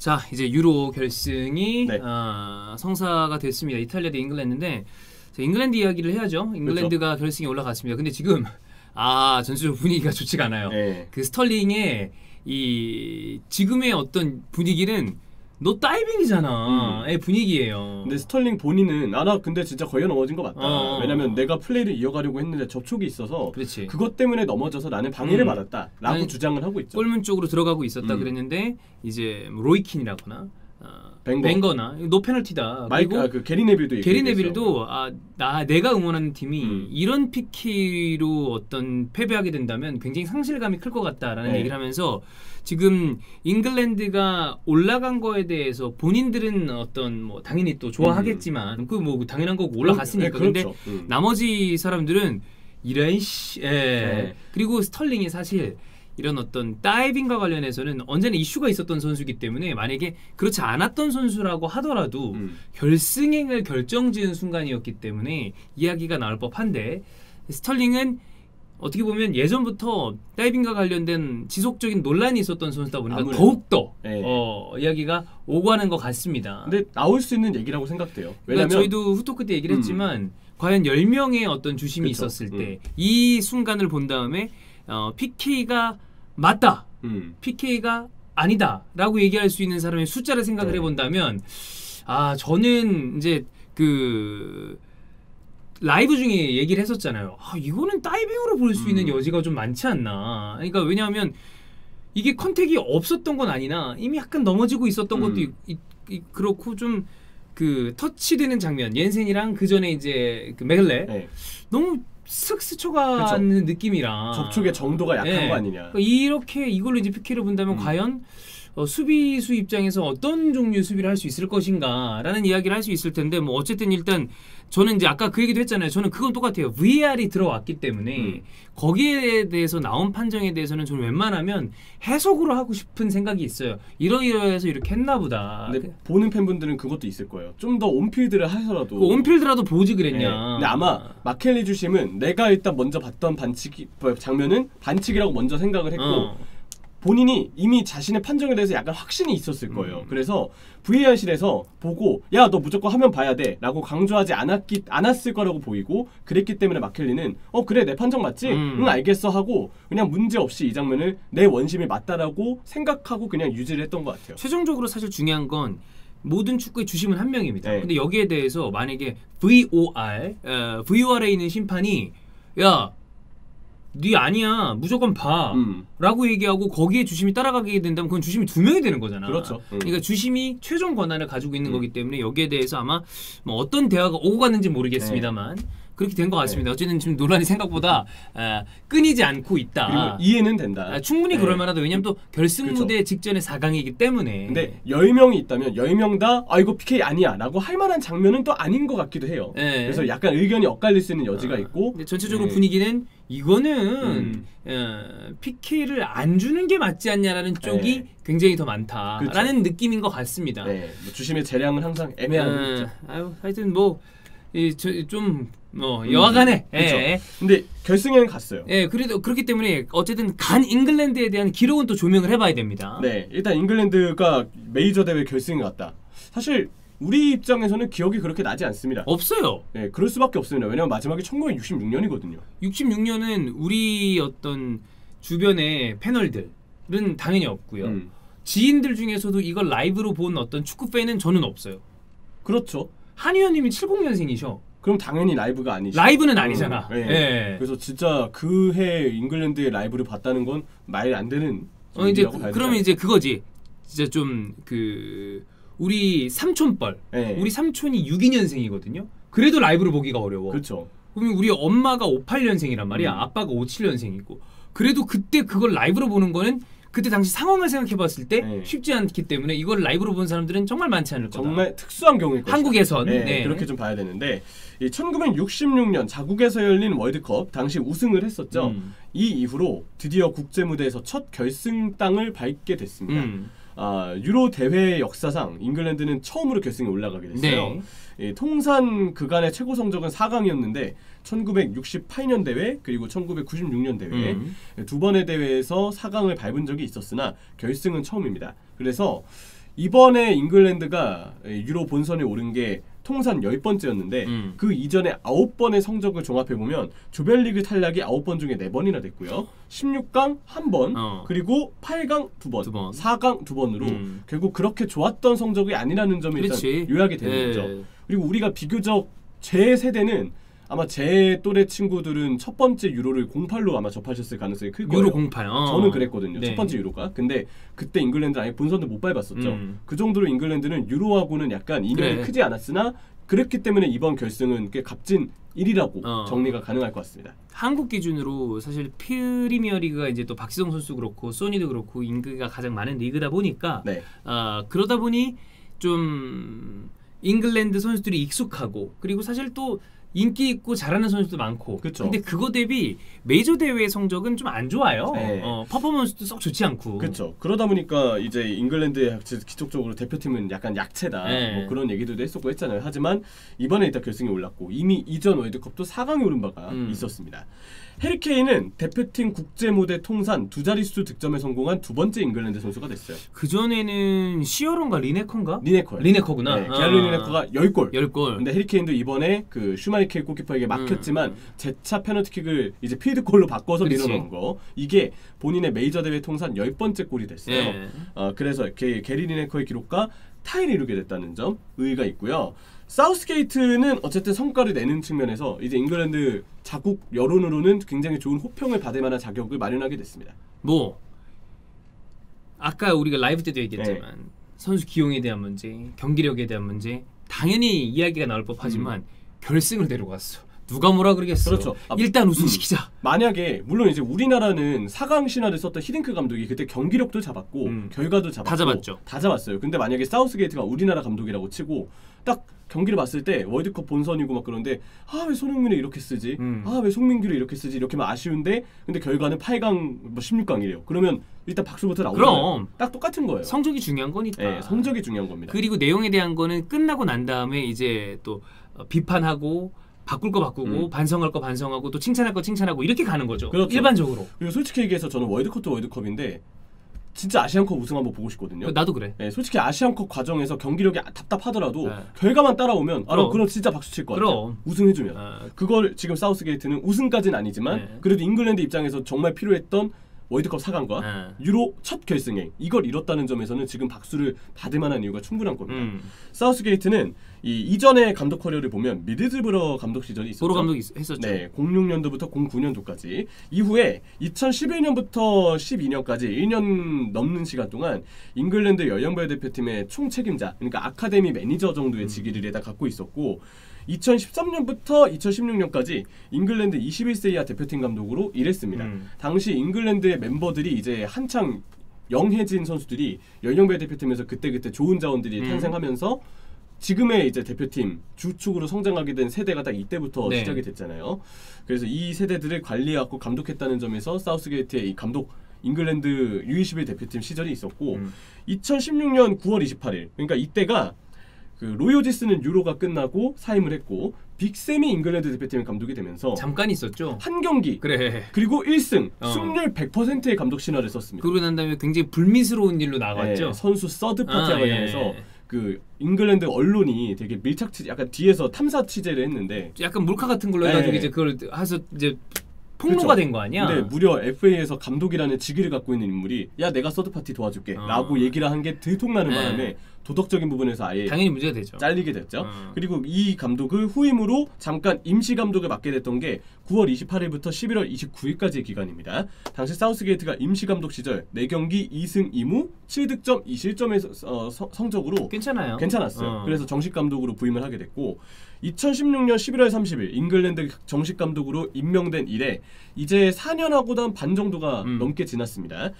자, 이제 유로 결승이 네. 성사가 됐습니다. 이탈리아 대 잉글랜드인데 잉글랜드 이야기를 해야죠. 잉글랜드가 그렇죠. 결승에 올라갔습니다. 근데 지금 전체적으로 분위기가 좋지가 않아요. 네. 그 스털링의 이 지금의 어떤 분위기는 너 다이빙이잖아. 의 분위기예요. 근데 스털링 본인은 나 근데 진짜 걸려 넘어진 거 맞다. 왜냐면 내가 플레이를 이어가려고 했는데 접촉이 있어서 그렇지. 그것 때문에 넘어져서 나는 방해를 받았다라고 주장을 하고 있죠. 골문 쪽으로 들어가고 있었다 그랬는데 이제 로이킨이라거나 벵거나 노 페널티다. 그리고 그 게리 네빌도 게리 네빌도 내가 응원하는 팀이 이런 피키로 어떤 패배하게 된다면 굉장히 상실감이 클 것 같다라는 얘기를 하면서 지금 잉글랜드가 올라간 거에 대해서 본인들은 어떤 뭐 당연히 또 좋아하겠지만 그 뭐 당연한 거고 올라갔으니까. 그렇죠. 근데 나머지 사람들은 이런 그리고 스털링이 사실 이런 어떤 다이빙과 관련해서는 언제나 이슈가 있었던 선수이기 때문에 만약에 그렇지 않았던 선수라고 하더라도 결승행을 결정지은 순간이었기 때문에 이야기가 나올 법한데 스털링은 어떻게 보면 예전부터 다이빙과 관련된 지속적인 논란이 있었던 선수다 보니까 더욱더 이야기가 오고 하는 것 같습니다. 근데 나올 수 있는 얘기라고 생각돼요. 왜냐면 저희도 후토크 때 얘기를 했지만 과연 10명의 어떤 주심이 있었을 때 이 순간을 본 다음에 PK가 맞다, PK가 아니다 라고 얘기할 수 있는 사람의 숫자를 생각을 해본다면 저는 이제 그 라이브 중에 얘기를 했었잖아요. 이거는 다이빙으로 볼 수 있는 여지가 좀 많지 않나. 그러니까 왜냐하면 이게 컨택이 없었던 건 아니나 이미 약간 넘어지고 있었던 것도 그렇고 좀 그 터치되는 장면, 옌센이랑 그 전에 이제 그 메글레 너무 슥 스쳐가는 느낌이라 접촉의 정도가 약한 거 아니냐. 그러니까 이렇게 이걸로 이제 PK를 본다면 과연 수비수 입장에서 어떤 종류의 수비를 할 수 있을 것인가라는 이야기를 할 수 있을 텐데 뭐 어쨌든 일단 저는 이제 아까 그 얘기도 했잖아요. 저는 그건 똑같아요. VR이 들어왔기 때문에 거기에 대해서 나온 판정에 대해서는 저는 웬만하면 해석으로 하고 싶은 생각이 있어요. 이러이러해서 이렇게 했나 보다. 근데 보는 팬분들은 그것도 있을 거예요. 좀 더 온필드를 하셔라도 온필드라도 보지 그랬냐. 근데 아마 마켈리 주심은 내가 일단 먼저 봤던 장면은 반칙이라고 먼저 생각을 했고 본인이 이미 자신의 판정에 대해서 약간 확신이 있었을 거예요. 그래서 VR실에서 보고 야 너 무조건 화면 봐야 돼 라고 강조하지 않았을 거라고 보이고 그랬기 때문에 마켈리는 그래 내 판정 맞지? 응 알겠어 하고 그냥 문제없이 이 장면을 내 원심이 맞다라고 생각하고 그냥 유지를 했던 것 같아요. 최종적으로 사실 중요한 건 모든 축구의 주심은 한 명입니다. 근데 여기에 대해서 만약에 VOR에 있는 심판이 네 아니야 무조건 봐 라고 얘기하고 거기에 주심이 따라가게 된다면 그건 주심이 2명이 되는 거잖아. 그렇죠. 그러니까 주심이 최종 권한을 가지고 있는 거기 때문에 여기에 대해서 아마 뭐 어떤 대화가 오고 갔는지 모르겠습니다만 그렇게 된 것 같습니다. 어쨌든 지금 논란이 생각보다 끊이지 않고 있다. 그리고 이해는 된다. 충분히 그럴 만하다. 왜냐면 또 결승 무대 직전에 4강이기 때문에. 근데 10명이 있다면 10명 다 이거 PK 아니야 라고 할 만한 장면은 또 아닌 것 같기도 해요. 그래서 약간 의견이 엇갈릴 수 있는 여지가 있고 근데 전체적으로 분위기는 이거는 PK를 안 주는 게 맞지 않냐라는 쪽이 굉장히 더 많다라는 느낌인 것 같습니다. 뭐 주심의 재량은 항상 애매한 거죠. 하여튼 여하간에. 근데 결승에는 갔어요. 그래도 그렇기 때문에 어쨌든 간 잉글랜드에 대한 기록은 또 조명을 해봐야 됩니다. 일단 잉글랜드가 메이저 대회 결승에 갔다. 사실 우리 입장에서는 기억이 그렇게 나지 않습니다. 없어요. 그럴 수밖에 없습니다. 왜냐면 마지막이 1966년이거든요. 66년은 우리 어떤 주변의 패널들은 당연히 없고요. 지인들 중에서도 이걸 라이브로 본 어떤 축구 팬은 저는 없어요. 그렇죠. 한의원님이 70년생이셔. 그럼 당연히 라이브가 아니죠. 라이브는 아니잖아. 그래서 진짜 그 해 잉글랜드의 라이브를 봤다는 건 말이 안 되는 일이라고 그러면 이제 그거지. 진짜 좀 우리 삼촌뻘. 우리 삼촌이 62년생이거든요. 그래도 라이브를 보기가 어려워. 그렇죠. 그러면 우리 엄마가 58년생이란 말이야. 아빠가 57년생이고. 그래도 그때 그걸 라이브로 보는 거는 그때 당시 상황을 생각해봤을 때 쉽지 않기 때문에 이걸 라이브로 본 사람들은 정말 많지 않을 거다. 정말 특수한 경우일 것이다. 한국에선. 그렇게 좀 봐야 되는데 1966년 자국에서 열린 월드컵 당시 우승을 했었죠. 이 이후로 드디어 국제무대에서 첫 결승땅을 밟게 됐습니다. 유로 대회 역사상 잉글랜드는 처음으로 결승에 올라가게 됐어요. 통산 그간의 최고 성적은 4강이었는데 1968년 대회 그리고 1996년 대회 두 번의 대회에서 4강을 밟은 적이 있었으나 결승은 처음입니다. 그래서 이번에 잉글랜드가 유로 본선에 오른 게 통산 10번째였는데 그 이전에 9번의 성적을 종합해보면 조별리그 탈락이 9번 중에 4번이나 됐고요. 16강 1번, 그리고 8강 2번, 4강 2번으로 결국 그렇게 좋았던 성적이 아니라는 점이 일단 요약이 되는 거죠. 그리고 우리가 비교적 제 세대는 아마 제 또래 친구들은 첫 번째 유로를 08로 아마 접하셨을 가능성이 클 거예요. 유로 08. 저는 그랬거든요. 네. 첫 번째 유로가. 근데 그때 잉글랜드는 아예 본선도 못 밟았었죠. 그 정도로 잉글랜드는 유로하고는 약간 인연이 크지 않았으나 그랬기 때문에 이번 결승은 꽤 값진 일이라고 정리가 가능할 것 같습니다. 한국 기준으로 사실 프리미어리그가 이제 또 박지성 선수 그렇고 소니도 그렇고 인기가 가장 많은 리그다 보니까 그러다 보니 좀 잉글랜드 선수들이 익숙하고 그리고 사실 또 인기 있고 잘하는 선수도 많고. 그쵸. 근데 그거 대비 메이저 대회 성적은 좀 안 좋아요. 네. 퍼포먼스도 썩 좋지 않고. 그렇죠. 그러다 보니까 이제 잉글랜드의 기적적으로 대표팀은 약간 약체다. 네. 뭐 그런 얘기도 했었고 했잖아요. 하지만 이번에 일단 결승에 올랐고 이미 이전 월드컵도 4강에 오른 바가 있었습니다. 해리케인은 대표팀 국제 무대 통산 2자릿수 득점에 성공한 두 번째 잉글랜드 선수가 됐어요. 그 전에는 시어런가 리네커인가? 리네커구나. 네, 게리 리네커가 10골. 10골. 근데 해리케인도 이번에 그 슈마이켈 골키퍼에게 막혔지만 재차 페널티킥을 이제 필드골로 바꿔서 밀어넣은 거. 이게 본인의 메이저 대회 통산 10번째 골이 됐어요. 네. 그래서 게리 리네커의 기록과 타이를 이루게 됐다는 점 의의가 있고요. 사우스게이트는 어쨌든 성과를 내는 측면에서 이제 잉글랜드 자국 여론으로는 굉장히 좋은 호평을 받을 만한 자격을 마련하게 됐습니다. 뭐 아까 우리가 라이브 때도 얘기했지만 선수 기용에 대한 문제, 경기력에 대한 문제 당연히 이야기가 나올 법하지만 결승을 데려갔어. 누가 뭐라 그러겠어. 그렇죠. 일단 우승시키자. 만약에 물론 이제 우리나라는 4강 신화를 썼던 히딩크 감독이 그때 경기력도 잡았고 결과도 잡았고 다 잡았죠. 다 잡았어요. 근데 만약에 사우스게이트가 우리나라 감독이라고 치고 딱 경기를 봤을 때 월드컵 본선이고 막 그런데 왜 손흥민을 이렇게 쓰지? 왜 송민규를 이렇게 쓰지? 이렇게만 아쉬운데 근데 결과는 8강 뭐 16강이래요. 그러면 일단 박수부터 나오잖아요. 그럼 딱 똑같은 거예요. 성적이 중요한 거니까. 네, 성적이 중요한 겁니다. 그리고 내용에 대한 거는 끝나고 난 다음에 이제 또 비판하고 바꿀 거 바꾸고 반성할 거 반성하고 또 칭찬할 거 칭찬하고 이렇게 가는 거죠. 그렇죠. 일반적으로. 그리고 솔직히 얘기해서 저는 월드컵도 월드컵인데 진짜 아시안컵 우승 한번 보고 싶거든요. 나도 그래. 네, 솔직히 아시안컵 과정에서 경기력이 답답하더라도 결과만 따라오면 그럼 진짜 박수 칠 것 같아요. 우승해주면. 그걸 지금 사우스게이트는 우승까지는 아니지만 그래도 잉글랜드 입장에서 정말 필요했던 월드컵 4강과 유로 첫 결승에 이걸 이뤘다는 점에서는 지금 박수를 받을 만한 이유가 충분한 겁니다. 사우스게이트는 이전의 감독 커리어를 보면 미드즈브러 감독 시절이 있었죠. 보로 감독이 했었죠. 네, 06년도부터 09년도까지 이후에 2011년부터 12년까지 1년 넘는 시간 동안 잉글랜드 연령별 대표팀의 총 책임자, 그러니까 아카데미 매니저 정도의 직위를 에다 갖고 있었고 2013년부터 2016년까지 잉글랜드 21세 이하 대표팀 감독으로 일했습니다. 당시 잉글랜드의 멤버들이 이제 한창 영해진 선수들이 연령별 대표팀에서 그때그때 좋은 자원들이 탄생하면서 지금의 이제 대표팀 주축으로 성장하게 된 세대가 딱 이때부터 시작이 됐잖아요. 그래서 이 세대들을 관리하고 감독했다는 점에서 사우스게이트의 이 감독 잉글랜드 U21 대표팀 시절이 있었고 2016년 9월 28일 그러니까 이때가 그 로이 오지스는 유로가 끝나고 사임을 했고 빅샘이 잉글랜드 대표팀의 감독이 되면서 잠깐 있었죠. 한 경기 그리고 1승 승률 100%의 감독 신화를 썼습니다. 그러고 난 다음에 굉장히 불미스러운 일로 나왔죠. 선수 서드 파티와 관련해서 그 잉글랜드 언론이 되게 밀착 취재, 약간 뒤에서 탐사 취재를 했는데 약간 몰카 같은 걸로 해가지고 이제 그걸 해서 이제 폭로가 된 거 아니야? 근데 무려 FA에서 감독이라는 직위를 갖고 있는 인물이 야 내가 서드 파티 도와줄게 라고 얘기를 한 게 들통나는 바람에 도덕적인 부분에서 아예 당연히 문제가 되죠. 잘리게 됐죠. 그리고 이 감독을 후임으로 잠깐 임시 감독을 맡게 됐던 게 9월 28일부터 11월 29일까지의 기간입니다. 당시 사우스게이트가 임시 감독 시절 4경기 2승 2무 7득점 2실점의 성적으로 괜찮았어요. 그래서 정식 감독으로 부임을 하게 됐고 2016년 11월 30일 잉글랜드 정식 감독으로 임명된 이래 이제 4년하고도 반 정도가 넘게 지났습니다.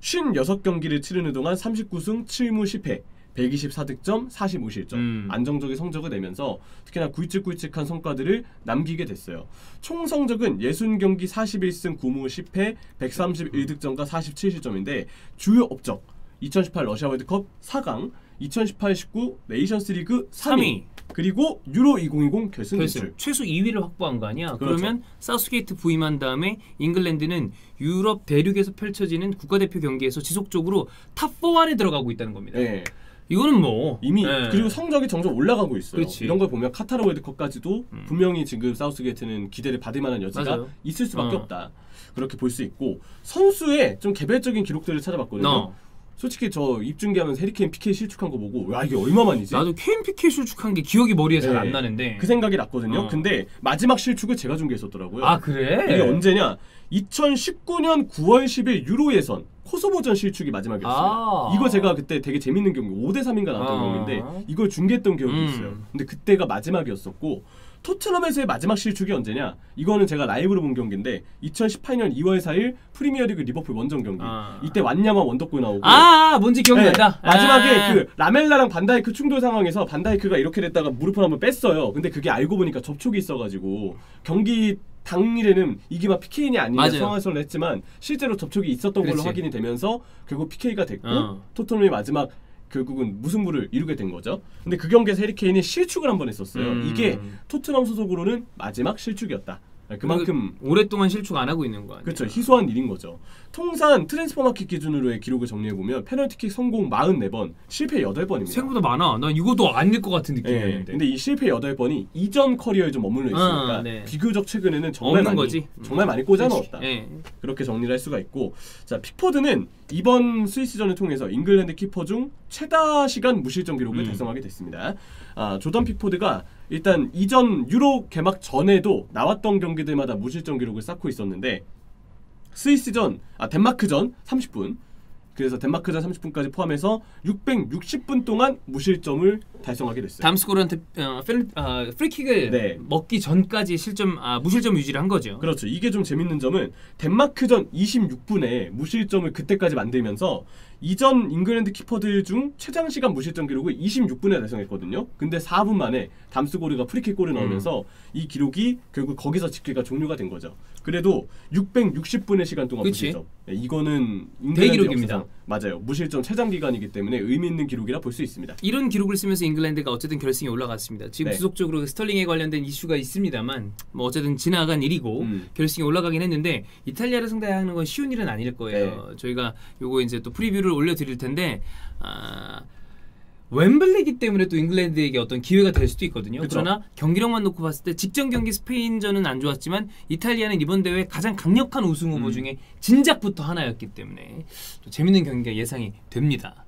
56경기를 치르는 동안 39승 7무 10패 124득점 45실점 안정적인 성적을 내면서 특히나 굵직굵직한 성과들을 남기게 됐어요. 총 성적은 60경기 41승 9무 10패 131득점과 47실점인데 주요 업적 2018 러시아 월드컵 4강 2018-19 네이션스리그 3위 그리고 유로 2020 결승 진출 최소 2위를 확보한 거 아니야? 그렇죠. 그러면 사우스게이트 부임한 다음에 잉글랜드는 유럽 대륙에서 펼쳐지는 국가대표 경기에서 지속적으로 탑 4 안에 들어가고 있다는 겁니다. 네. 이거는 뭐 이미 그리고 성적이 점점 올라가고 있어요. 그치. 이런 걸 보면 카타르 월드컵까지도 분명히 지금 사우스게이트는 기대를 받을 만한 여지가 맞아요. 있을 수밖에 없다. 그렇게 볼 수 있고 선수의 좀 개별적인 기록들을 찾아봤거든요. 솔직히 저 입중계하면서 해리케인 PK 실축한 거 보고 와 이게 얼마만이지? 나도 케인 PK 실축한 게 기억이 머리에 잘 안 나는데 그 생각이 났거든요. 근데 마지막 실축을 제가 중계했었더라고요. 아 그래? 이게 언제냐? 2019년 9월 10일 유로 예선 코소보전 실축이 마지막이었어요. 이거 제가 그때 되게 재밌는 경기 5대3인가 나왔던 경기인데 이걸 중계했던 기억이 있어요. 근데 그때가 마지막이었었고 토트넘에서의 마지막 실축이 언제냐? 이거는 제가 라이브로 본 경기인데 2018년 2월 4일 프리미어리그 리버풀 원정 경기. 이때 완야마 원더골 나오고 뭔지 기억난다. 마지막에 그 라멜라랑 반다이크 충돌 상황에서 반다이크가 이렇게 됐다가 무릎을 한번 뺐어요. 근데 그게 알고 보니까 접촉이 있어가지고 경기 당일에는 이게 막 PK냐 아니냐 성화설을 했지만 실제로 접촉이 있었던 걸로 확인이 되면서 결국 PK가 됐고 토트넘이 마지막 결국은 무승부를 이루게 된 거죠. 근데 그 경기에서 해리케인이 실축을 한 번 했었어요. 이게 토트넘 소속으로는 마지막 실축이었다. 그만큼 오랫동안 실축 안 하고 있는 거 아니에요? 그렇죠. 희소한 일인 거죠. 통산 트랜스퍼마켓 기준으로의 기록을 정리해보면 페널티킥 성공 44번, 실패 8번입니다. 생각보다 많아. 난 이것도 아닐 것 같은 느낌이었는데. 근데 이 실패 8번이 이전 커리어에 좀 머물러 있으니까 비교적 최근에는 정말 많이 꽂아 넣었다. 그렇게 정리를 할 수가 있고, 자 픽포드는 이번 스위스전을 통해서 잉글랜드 키퍼 중 최다 시간 무실점 기록을 달성하게 됐습니다. 조던 픽포드가 일단 이전 유로 개막 전에도 나왔던 경기들마다 무실점 기록을 쌓고 있었는데 스위스전, 덴마크전 30분, 그래서 덴마크전 30분까지 포함해서 660분 동안 무실점을 달성하게 됐어요. 담스코르한테 프리킥을 먹기 전까지 무실점 유지를 한 거죠. 그렇죠. 이게 좀 재밌는 점은 덴마크전 26분에 무실점을 그때까지 만들면서 이전 잉글랜드 키퍼들 중 최장 시간 무실점 기록을 26분에 달성했거든요. 근데 4분 만에 담스코르가 프리킥 골을 넣으면서 이 기록이 결국 거기서 집계가 종료가 된 거죠. 그래도 660분의 시간 동안 무실점. 이거는 대기록입니다. 맞아요. 무실점 최장 기간이기 때문에 의미 있는 기록이라 볼 수 있습니다. 이런 기록을 쓰면서 잉글랜드가 어쨌든 결승에 올라갔습니다. 지금 지속적으로 스털링에 관련된 이슈가 있습니다만 뭐 어쨌든 지나간 일이고 결승에 올라가긴 했는데 이탈리아를 상대하는 건 쉬운 일은 아닐 거예요. 저희가 요거 이제 또 프리뷰를 올려드릴 텐데 웸블리이기 때문에 또 잉글랜드에게 어떤 기회가 될 수도 있거든요. 그러나 경기력만 놓고 봤을 때 직전 경기 스페인전은 안 좋았지만 이탈리아는 이번 대회 가장 강력한 우승 후보 중에 진작부터 하나였기 때문에 또 재밌는 경기가 예상이 됩니다.